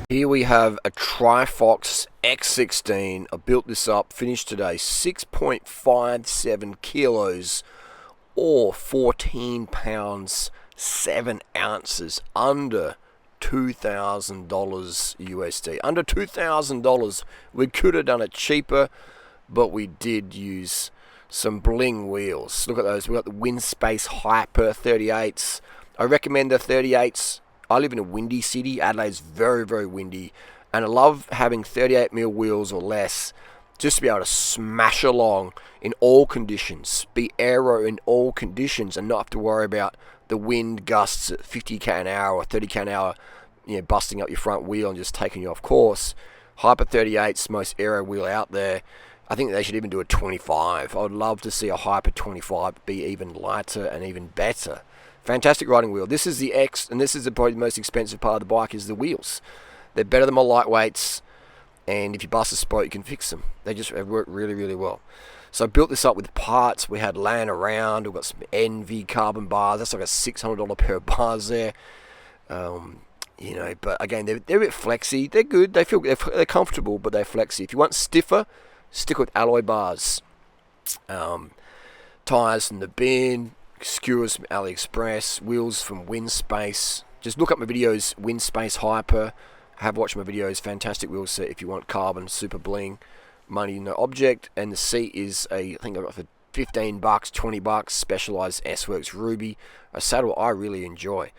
Here we have a Trifox X16. I built this up, finished today, 6.57 kilos or 14 pounds, 7 ounces, under $2,000 USD. Under $2,000. We could have done it cheaper, but we did use some bling wheels. Look at those. We've got the Windspace Hyper 38s. I recommend the 38s. I live in a windy city. Adelaide's very, very windy. And I love having 38mm wheels or less just to be able to smash along in all conditions. Be aero in all conditions and not have to worry about the wind gusts at 50k an hour or 30k an hour, busting up your front wheel and just taking you off course. Hyper 38's most aero wheel out there. I think they should even do a 25. I would love to see a Hyper 25 be even lighter and even better. Fantastic riding wheel. This is the X, and this is probably the most expensive part of the bike is the wheels. They're better than my lightweights, and if you bust a spot, you can fix them. They work really, really well. So I built this up with parts. We had laying around. We've got some Envy carbon bars. That's like a $600 pair of bars there. But again, they're a bit flexy. They're good. They're comfortable, but they're flexy. If you want stiffer, stick with alloy bars. Tires from the bin. Skewers from AliExpress, wheels from Windspace. Just look up my videos, Windspace Hyper. Have watched my videos, fantastic wheel set if you want carbon, super bling, money no object. And the seat is I think I got for $15, $20, Specialized S-Works Ruby, a saddle I really enjoy.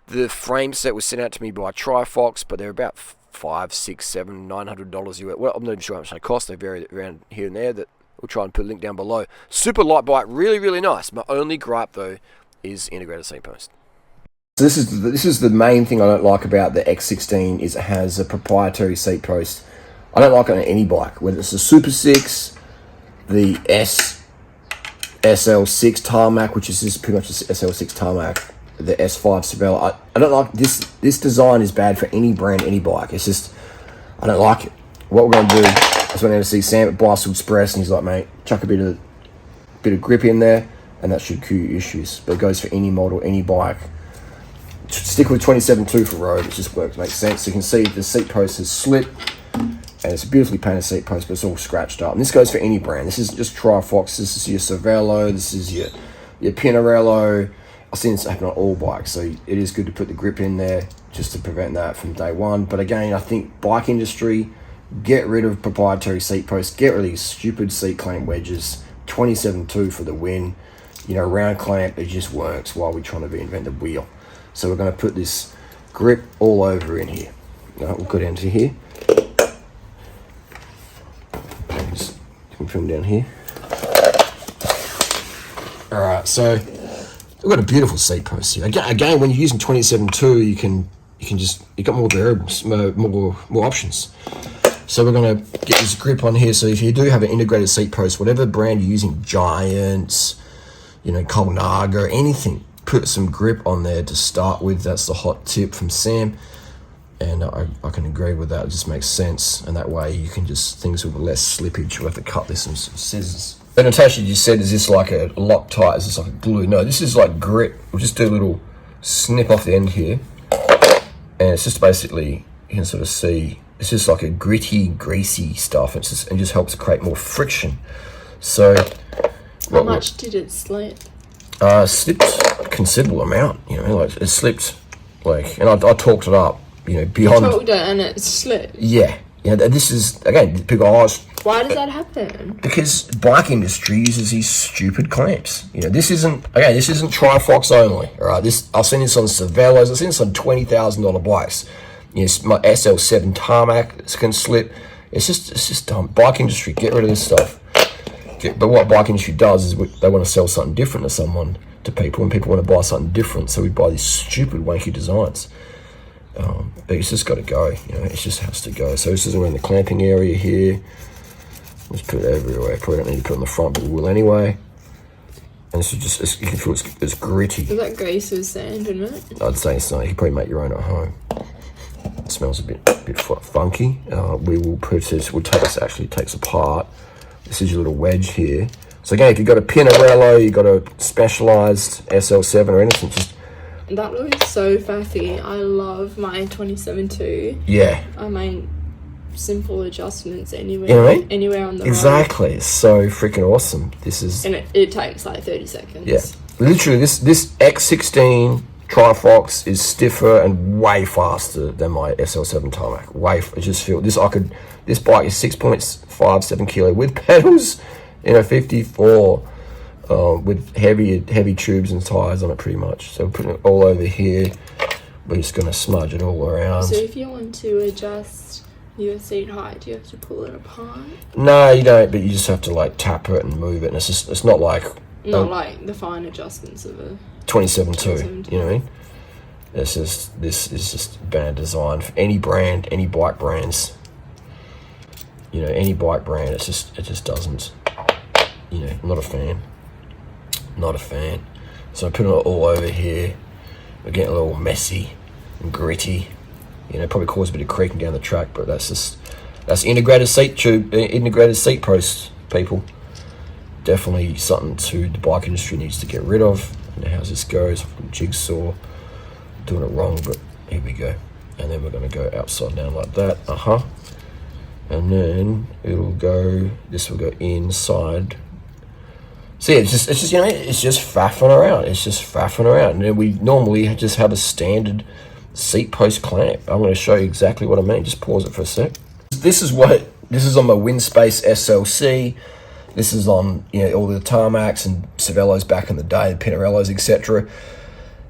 The frame set was sent out to me by Trifox, but they're about $500, $600, $900 US. Well, I'm not even sure how much they cost. They vary around here and there. We'll try and put a link down below. Super light bike, really, really nice. My only gripe, though, is integrated seat post. So this is the main thing I don't like about the X16 is it has a proprietary seat post. I don't like it on any bike, whether it's the Super 6, the SL6 Tarmac, which is just pretty much the SL6 Tarmac, the S5 Cervelo. I don't like this. This design is bad for any brand, any bike. It's just, I don't like it. What we're going to do, I just went to see Sam at Bicycle Express, and he's like, mate, chuck a bit of grip in there, and that should cure your issues. But it goes for any model, any bike. Stick with 27.2 for road. It just works, makes sense. So you can see the seat post has slipped, and it's a beautifully painted seat post, but it's all scratched up. And this goes for any brand. This isn't just Trifox. This is your Cervelo. This is your Pinarello. I've seen this happen on all bikes, so it is good to put the grip in there just to prevent that from day one. But again, I think bike industry, get rid of proprietary seat posts, get rid of these stupid seat clamp wedges, 27.2 for the win. Round clamp, it just works while we're trying to reinvent the wheel. So we're going to put this grip all over in here. We'll go down to here. Just put them down here. Alright, so we've got a beautiful seat post here. Again, when you're using 27.2, you got more variables, more options. So we're going to get this grip on here. So if you do have an integrated seat post, whatever brand you're using, Giants, Colnago, anything, put some grip on there to start with. That's the hot tip from Sam. And I can agree with that. It just makes sense. And that way you can things with less slippage. We'll have to cut this with some scissors. And Natasha just said, is this like a Loctite? Is this like a glue? No, this is like grit. We'll just do a little snip off the end here. And it's just basically, you can sort of see, it's just like a gritty, greasy stuff. It just helps create more friction. So, how much did it slip? Slipped a considerable amount. It slipped, and I talked it up. Beyond. You talked it and it slipped. Yeah. This is again. People ask, why does that happen? Because bike industry uses these stupid clamps. This isn't Trifox only. All right. I've seen this on Cervelos. I've seen this on $20,000 bikes. My SL7 Tarmac can slip. It's just dumb. Bike industry, get rid of this stuff. But what bike industry does is they want to sell something different to people, and people want to buy something different. So we buy these stupid wanky designs. But it's just got to go. It just has to go. So this is around the clamping area here. Let's put it everywhere. Probably don't need to put it on the front, but we will anyway. And this is just, you can feel it's gritty. Is that grease with sand in it? I'd say so. You can probably make your own at home. It smells a bit funky. We will put this. Actually takes apart. This is your little wedge here. So again, if you've got a Pinarello, you've got a Specialized SL7 or anything, just That looks so faffy. I love my 27 too. Yeah. I mean, simple adjustments anywhere. You know what I mean? Anywhere on the Exactly. It's so freaking awesome. This is... And it takes like 30 seconds. Yeah. Literally, this X16 Trifox is stiffer and way faster than my SL7 Tarmac. I just feel this bike is 6.57 kilo with pedals in a 54 with heavy tubes and tires on it pretty much. So we're putting it all over here. We're just going to smudge it all around. So if you want to adjust your seat height, do you have to pull it apart? No, you don't, but you just have to like tap it and move it. And it's not like... Not like the fine adjustments of a 27.2, you know what I mean? This is just bad design for any brand, any bike brands. You know, any bike brand, it just doesn't. You know, I'm not a fan. Not a fan. So I'm putting it all over here. We're getting a little messy and gritty. You know, probably cause a bit of creaking down the track, but that's integrated seat posts, people. Definitely something the bike industry needs to get rid of. And how's this goes? Jigsaw, doing it wrong, but here we go. And then we're going to go upside down like that. And then this will go inside. So yeah, it's just you know, it's just faffing around. It's just faffing around. And then we normally just have a standard seat post clamp. I'm going to show you exactly what I mean. Just pause it for a sec. This is on my Windspace SLC. This is on, you know, all the Tarmacs and Cervelos back in the day, the Pinarellos, etc.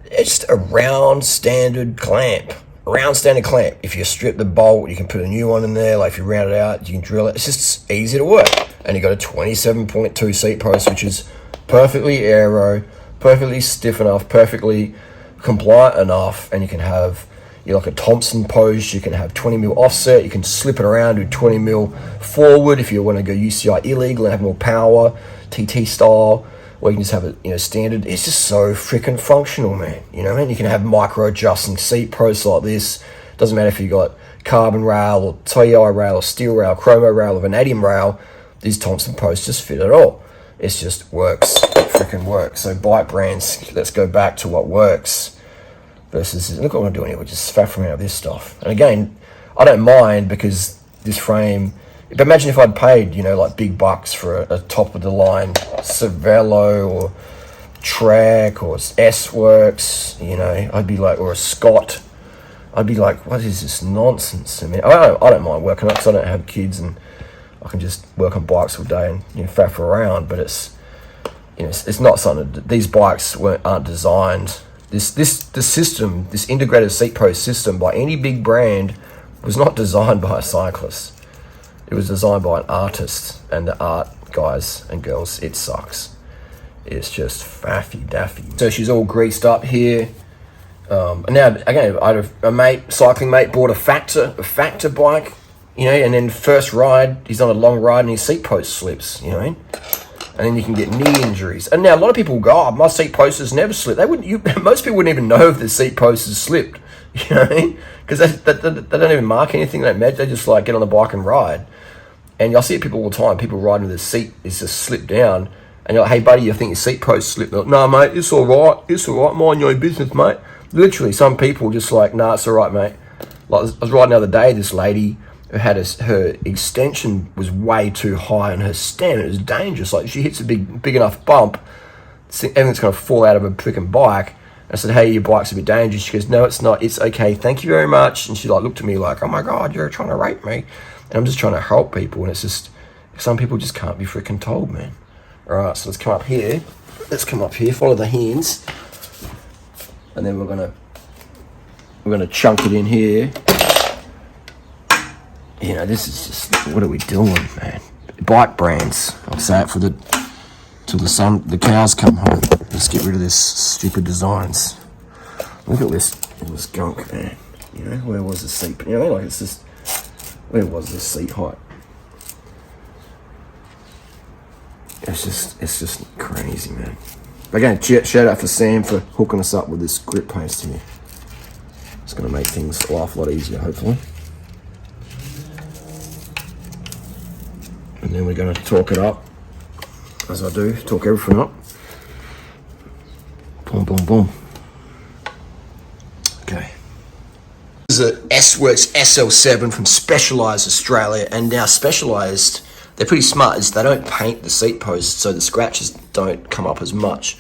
It's just a round standard clamp. If you strip the bolt, you can put a new one in there. Like if you round it out, you can drill it. It's just easy to work. And you got a 27.2 seat post, which is perfectly aero, perfectly stiff enough, perfectly compliant enough, and you can have like a Thompson post. You can have 20mm offset. You can slip it around, do 20mm forward if you want to go UCI illegal and have more power, TT style, or you can just have it, you know, standard. It's just so freaking functional, man. You know what I mean? You can have micro adjusting seat posts like this. Doesn't matter if you got carbon rail or Toyota rail or steel rail, chromo rail or vanadium rail. These Thompson posts just fit it all. It just works. It freaking works. So bike brands, let's go back to what works. Versus, look what I'm doing here, we're just faffing out this stuff. And again, I don't mind because this frame, but imagine if I'd paid, you know, like big bucks for a top of the line Cervelo or Trek or S-Works, you know, I'd be like, or a Scott, I'd be like, what is this nonsense? I mean, I don't mind working on it because I don't have kids and I can just work on bikes all day and, you know, faff around, but it's, you know, it's not something, these bikes aren't designed. This integrated seat post system by any big brand was not designed by a cyclist. It was designed by an artist, and the art, guys and girls, it sucks. It's just faffy daffy. So she's all greased up here. And now again, I had a cycling mate bought a factor bike, you know, and then first ride, he's on a long ride and his seat post slips, you know what I mean? And then you can get knee injuries. And now a lot of people go, oh, my seat post has never slipped. Most people wouldn't even know if the seat post has slipped. You know what I mean? Because they don't even mark anything. They don't measure. They just like get on the bike and ride. And I see people all the time. People riding with the seat is just slipped down. And you're like, hey buddy, I think your seat post slipped. Like, no mate, it's all right. It's all right. Mind your own business, mate. Literally, some people just like, nah, it's all right, mate. Like I was riding the other day. This lady who had her extension was way too high and her stand. It was dangerous. Like she hits a big enough bump, everything's going to fall out of her freaking bike. I said, hey, your bike's a bit dangerous. She goes, no, it's not. It's okay. Thank you very much. And she like looked at me like, oh my God, you're trying to rape me. And I'm just trying to help people. And it's just, some people just can't be freaking told, man. All right, so let's come up here. Follow the hands. And then we're gonna chunk it in here. You know, this is just, what are we doing, man? Bike brands. I'll say it till the cows come home. Let's get rid of this stupid designs. Look at this, all this gunk, man. You know, where was the seat? You know, like it's just, where was the seat height? It's just crazy, man. Again, shout out for Sam for hooking us up with this grip paste here. It's going to make things life a lot easier, hopefully. And then we're going to torque it up, as I do, torque everything up. Boom, boom, boom. This is a S-Works SL7 from Specialized Australia, and now Specialized, they're pretty smart, is they don't paint the seat posts, so the scratches don't come up as much.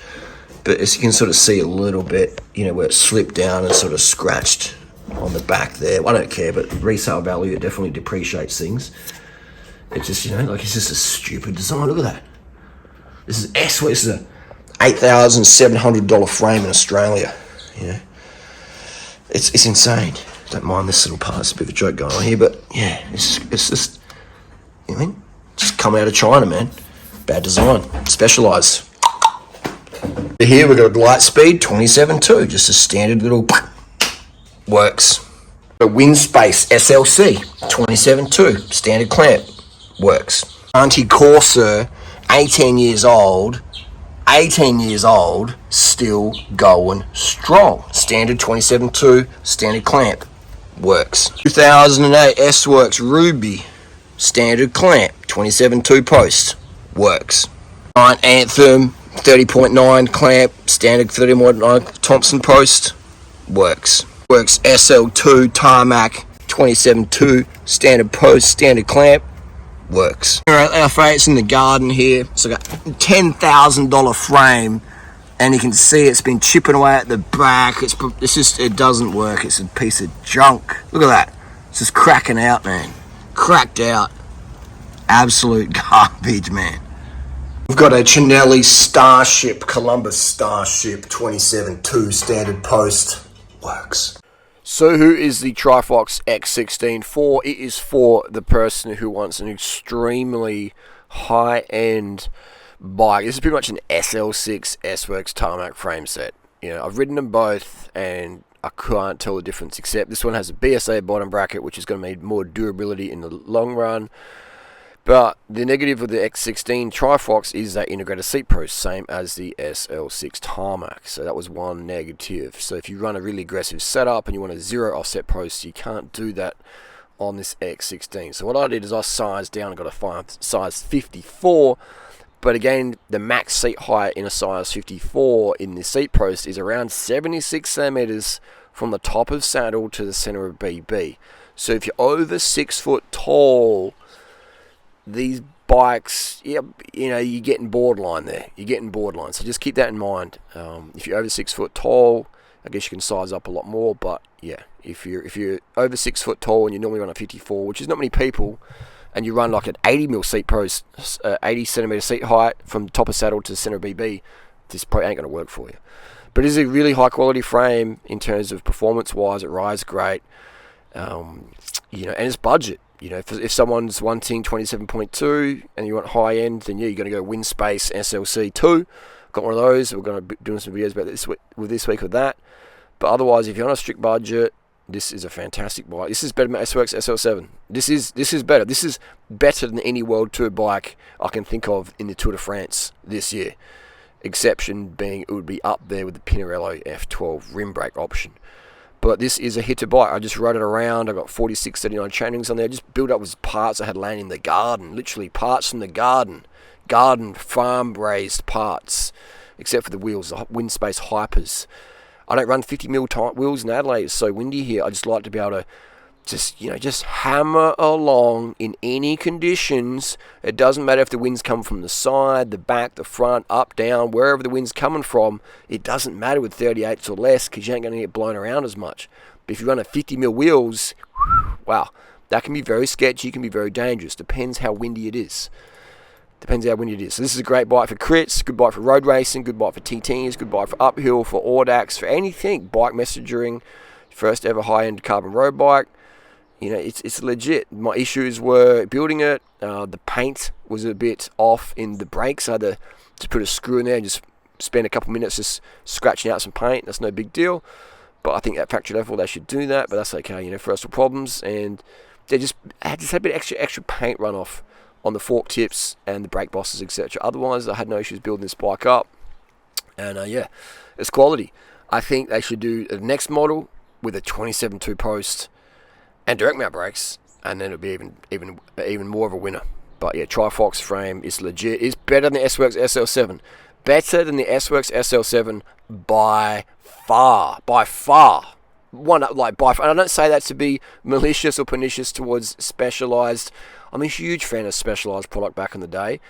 But as you can sort of see a little bit, you know, where it slipped down and sort of scratched on the back there. I don't care, but resale value, it definitely depreciates things. It's just, you know, like, it's just a stupid design. Look at that. This is S-Works, this is a $8,700 frame in Australia. You know, it's insane. Don't mind this little part. It's a bit of a joke going on here, but yeah, it's just, you know what I mean? Just come out of China, man. Bad design. Specialized. Here we've got a light speed 27.2, just a standard little works. A wind space SLC 27.2, standard clamp, works. Anti-Corsair, 18 years old, still going strong. Standard 27.2, standard clamp, works. 2008 S-Works Ruby, standard clamp, 27.2 post, works. Anthem, 30.9 clamp, standard 30.9 Thompson post, works. Works SL2 Tarmac, 27.2, standard post, standard clamp, works. Our favorite's in the garden here. It's like a $10,000 frame, and you can see it's been chipping away at the back. It's just, it doesn't work. It's a piece of junk. Look at that. It's just cracking out, man. Cracked out. Absolute garbage, man. We've got a Chinelli Starship, Columbus Starship 27.2 standard post, works. So who is the Trifox X16 for? It is for the person who wants an extremely high-end bike. This is pretty much an SL6 S-Works tarmac frame set. You know, I've ridden them both, and I can't tell the difference, except this one has a BSA bottom bracket, which is going to need more durability in the long run. But the negative of the X16 Trifox is that integrated seat post, same as the SL6 tarmac. So that was one negative. So if you run a really aggressive setup and you want a zero offset post, you can't do that on this X16. So what I did is I sized down and got a size 54. But again, the max seat height in a size 54 in the seat post is around 76 centimeters from the top of saddle to the center of BB. So if you're over 6 foot tall, these bikes, yeah, you know, you're getting borderline there. You're getting borderline. So just keep that in mind. If you're over 6 foot tall, I guess you can size up a lot more. But yeah, if you're over 6 foot tall and you normally run a 54, which is not many people, and you run like an 80 mil seat post, 80 centimeter seat height from top of saddle to the center of BB, this probably ain't going to work for you. But it is a really high quality frame in terms of performance wise. It rides great, you know, and it's budget. You know, if someone's wanting 27.2 and you want high end, then yeah, you're going to go wind space SLC 2. Got one of those. We're going to be doing some videos about this week with that. But otherwise, if you're on a strict budget, this is a fantastic bike. This is better than S-Works SL7. This is better. This is better than any World Tour bike I can think of in the Tour de France this year. Exception being, it would be up there with the Pinarello F12 rim brake option. But this is a hitter bike. I just rode it around. I got 4639 chainrings on there. I just built up with parts I had laying in the garden. Literally parts from the garden. Garden farm raised parts. Except for the wheels, the wind space hypers. I don't run 50 mil tight wheels in Adelaide. It's so windy here. I just like to be able to just hammer along in any conditions. It doesn't matter if the winds come from the side, the back, the front, up, down, wherever the wind's coming from. It doesn't matter with 38s or less because you ain't going to get blown around as much. But if you run a 50 mil wheels, wow, that can be very sketchy, can be very dangerous. Depends how windy it is. So this is a great bike for crits, good bike for road racing, good bike for TTs, good bike for uphill, for Audax, for anything. Bike messengering, first ever high-end carbon road bike. You know, it's legit. My issues were building it. The paint was a bit off in the brakes. I had to put a screw in there and just spend a couple minutes just scratching out some paint. That's no big deal. But I think at factory level they should do that. But that's okay. You know, first world problems, and I had a bit extra paint runoff on the fork tips and the brake bosses, etc. Otherwise, I had no issues building this bike up. And yeah, it's quality. I think they should do the next model with a 27.2 post and direct mount brakes, and then it'll be even more of a winner. But yeah, Trifox frame is legit. It's better than the S-Works SL7. Better than the S-Works SL7 by far. one like by far. And I don't say that to be malicious or pernicious towards Specialized. I'm a huge fan of Specialized product back in the day.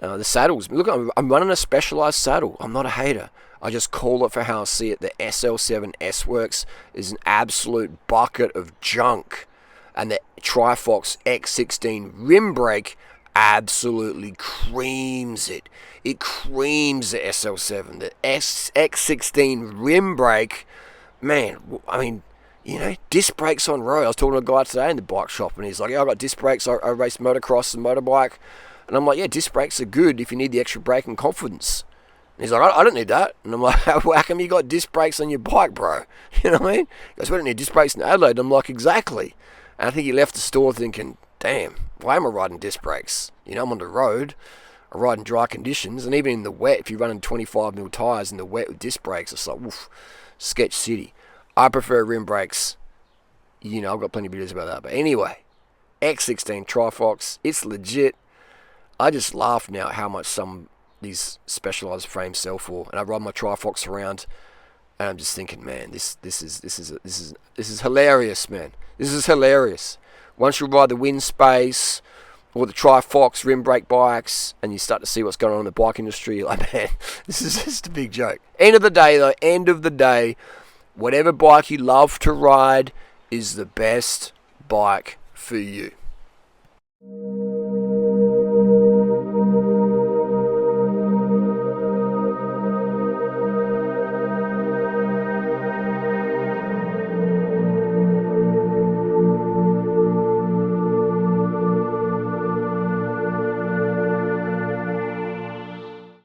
The saddles. Look, I'm running a Specialized saddle. I'm not a hater. I just call it for how I see it. The SL7 S-Works is an absolute bucket of junk. And the Trifox X16 rim brake absolutely creams it. It creams the SL7. The X16 rim brake, man, I mean, you know, disc brakes on road. I was talking to a guy today in the bike shop, and he's like, yeah, I got disc brakes. I race motocross and motorbike. And I'm like, yeah, disc brakes are good if you need the extra braking confidence. And he's like, I don't need that. And I'm like, how come you got disc brakes on your bike, bro? You know what I mean? He goes, we don't need disc brakes in Adelaide. And I'm like, exactly. And I think he left the store thinking, damn, why am I riding disc brakes? You know, I'm on the road. I ride in dry conditions. And even in the wet, if you're running 25mm tyres in the wet with disc brakes, it's like, woof, sketch city. I prefer rim brakes. You know, I've got plenty of videos about that. But anyway, X16 Trifox, it's legit. I just laugh now at how much some these Specialized frames sell for, and I ride my Trifox around, and I'm just thinking, man, this is hilarious, man. This is hilarious. Once you ride the Wind Space or the Trifox rim brake bikes, and you start to see what's going on in the bike industry, you're like, man, this is just a big joke. End of the day, whatever bike you love to ride is the best bike for you.